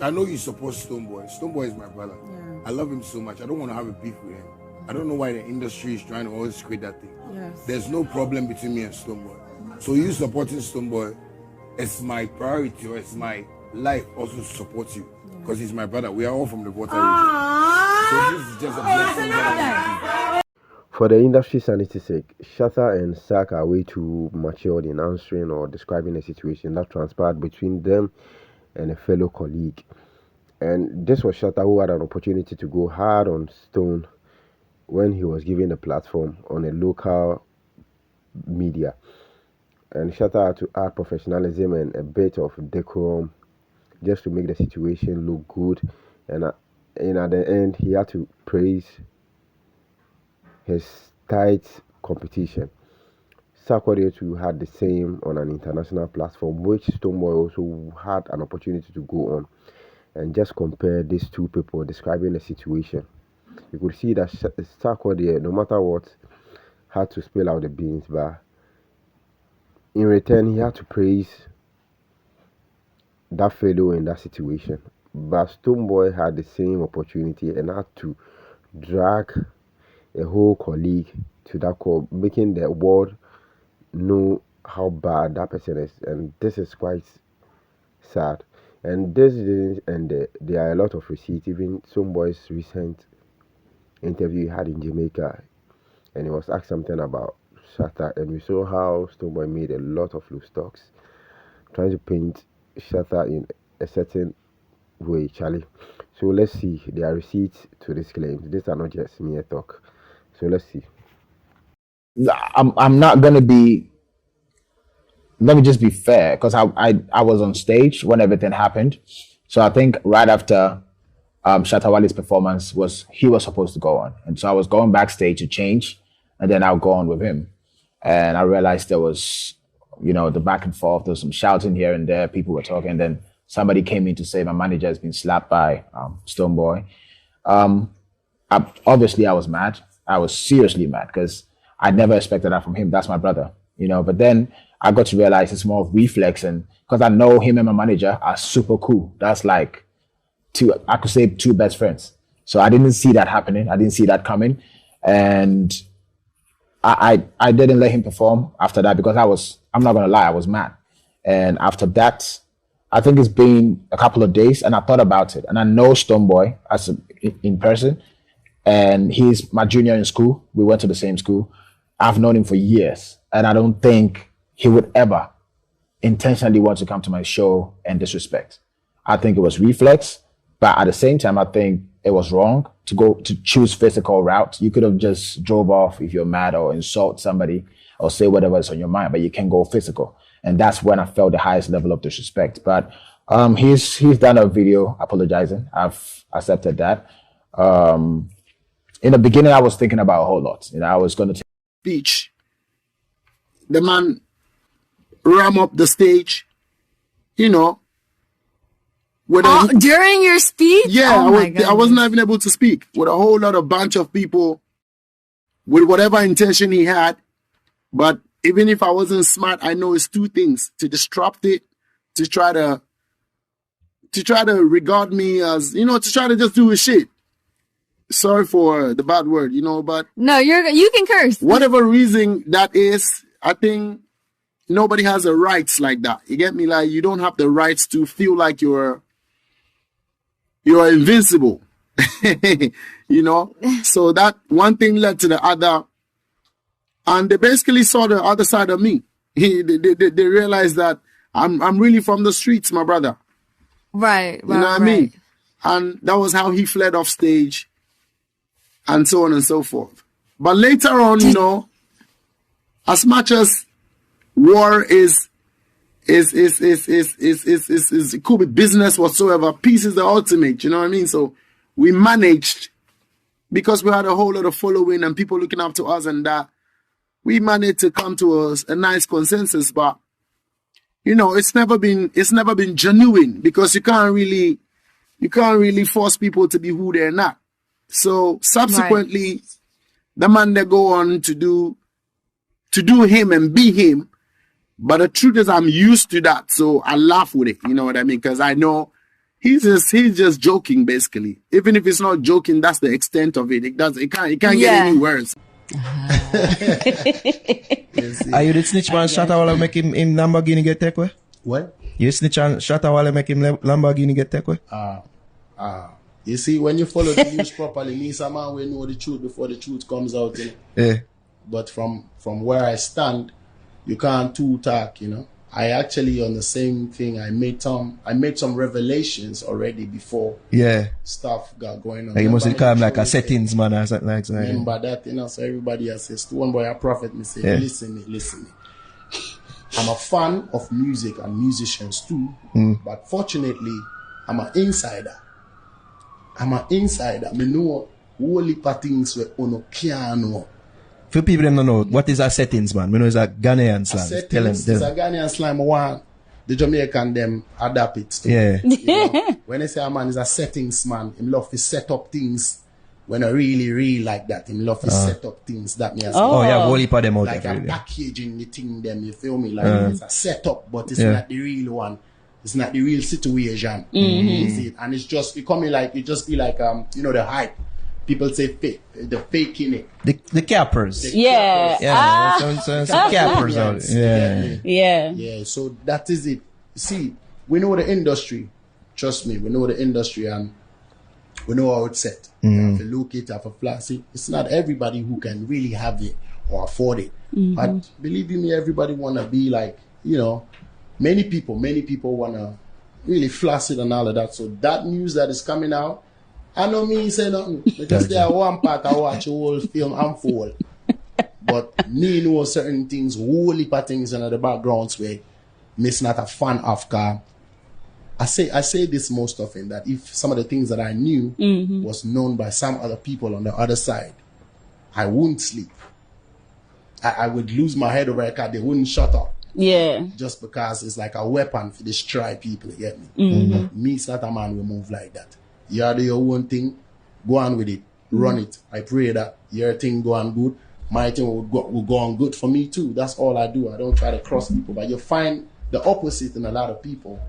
I know you support Stonebwoy. Stonebwoy is my brother. Yeah. I love him so much. I don't want to have a beef with him. I don't know why the industry is trying to always create that thing. Yes. There's no problem between me and Stonebwoy. So you supporting Stonebwoy, it's my priority, or it's my life also to support you, because he's my brother. We are all from the water region. So this is just a blessing that I. For the industry sanity's sake, Shatta and Sark are way too matured in answering or describing a situation that transpired between them and a fellow colleague. And this was Shatta who had an opportunity to go hard on Stone when he was given a platform on a local media. And Shatta had to add professionalism and a bit of decorum just to make the situation look good. And at the end, he had to praise his tight competition. Sarkodie too had the same on an international platform, which Stonebwoy also had an opportunity to go on. And just compare these two people describing the situation, you could see that Sarkodie, no matter what, had to spill out the beans, but in return, he had to praise that fellow in that situation. But Stonebwoy had the same opportunity and had to drag a whole colleague to that call, making the world know how bad that person is. And this is quite sad. And this didn't end there. There are a lot of receipts. Even Stonebwoy's recent interview he had in Jamaica, and he was asked something about Shatta, and we saw how Stonebwoy made a lot of loose talks, trying to paint Shatta in a certain way, Charlie. So let's see. There are receipts to these claims. These are not just mere talk. So let's see. I'm not gonna be. Let me just be fair, because I was on stage when everything happened, so I think right after Shatta Wale's performance he was supposed to go on, and so I was going backstage to change, and then I'll go on with him, and I realized there was, the back and forth. There was some shouting here and there. People were talking, and then somebody came in to say my manager has been slapped by Stonebwoy. Obviously, I was mad. I was seriously mad because I never expected that from him. That's my brother, But then I got to realize it's more of reflex, and because I know him and my manager are super cool. That's like I could say two best friends. So I didn't see that happening. I didn't see that coming, and I didn't let him perform after that because I'm not gonna lie, I was mad. And after that, I think it's been a couple of days, and I thought about it, and I know Stonebwoy in person, and he's my junior in school. We went to the same school. I've known him for years, and I don't think he would ever intentionally want to come to my show and disrespect. I think it was reflex, but at the same time, I think it was wrong to choose physical route. You could have just drove off if you're mad or insult somebody or say whatever is on your mind, but you can go physical. And that's when I felt the highest level of disrespect. But he's done a video apologizing. I've accepted that. In the beginning, I was thinking about a whole lot. I was going to take speech. The man ram up the stage, during your speech? Yeah, I wasn't even able to speak, with a whole lot of bunch of people with whatever intention he had. But even if I wasn't smart, I know it's two things: to disrupt it, to try to regard me as, to try to just do his shit. Sorry for the bad word, but no, you can curse. Whatever reason that is, I think nobody has the rights like that. You get me? Like, you don't have the rights to feel like you're invincible. So that one thing led to the other, and they basically saw the other side of me. They realized that I'm really from the streets, my brother. Right. You know what I mean? And that was how he fled off stage, and so on and so forth. But later on, as much as war is it could be business whatsoever, peace is the ultimate, you know what I mean? So we managed, because we had a whole lot of following and people looking up to us, and that we managed to come to a nice consensus. But it's never been genuine, because you can't really force people to be who they're not. So subsequently, the man they go on to do him and be him. But the truth is, I'm used to that, so I laugh with it. You know what I mean? Because I know He's just joking, basically. Even if it's not joking, that's the extent of it. It can't get any worse. Are you the snitch man Shatta while make him Lamborghini get take away? What? You snitch on Shatta while make him Lamborghini get take away? You see, when you follow the news properly, me some man will know the truth before the truth comes out. You know? Yeah. But from where I stand, you can't too talk, you know. I actually on the same thing. I made some revelations already before stuff got going on. Like you must call him like a settings man or something like that. Remember that, you know. So everybody says to one boy a prophet, me say, listen me. I'm a fan of music and musicians too, but fortunately, I'm an insider. Me know whole heap of things where uno can't know. For people that don't know, what is a settings, man? We know it's a Ghanaian slang. Settings is a Ghanaian slang. I want the Jamaican them adapt it. To. Yeah. You know, when I say a man is a settings man, him love to set up things when I really like that. Him love to set up things that me as yeah, whole heap of them out like there. a packaging the thing them, you feel me? Like it's a setup, but it's not the real one. It's not the real situation. You see it? And it's just it be like you know the hype. People say fake, the fake in it. The cappers. Some cappers out. Yeah. So that is it. See, we know the industry. Trust me, we know the industry and we know how it's set. You have to look it, have a flash it. It's not everybody who can really have it or afford it. But believe me, everybody wanna be like, you know, many people wanna really flash it and all of that. So that news that is coming out, I know me say nothing because there are one part I watch a whole film and full. But me know certain things, whole heap of things in the backgrounds where me's not a fan of car. I say this most often that if some of the things that I knew was known by some other people on the other side, I wouldn't sleep. I would lose my head over a car. They wouldn't shut up. Yeah. Just because it's like a weapon for destroy people, you get me? Me, it's not a man will move like that. You do your own thing, go on with it, run it. I pray that your thing go on good, my thing will go on good for me too. That's all I do. I don't try to cross people, but you find the opposite in a lot of people.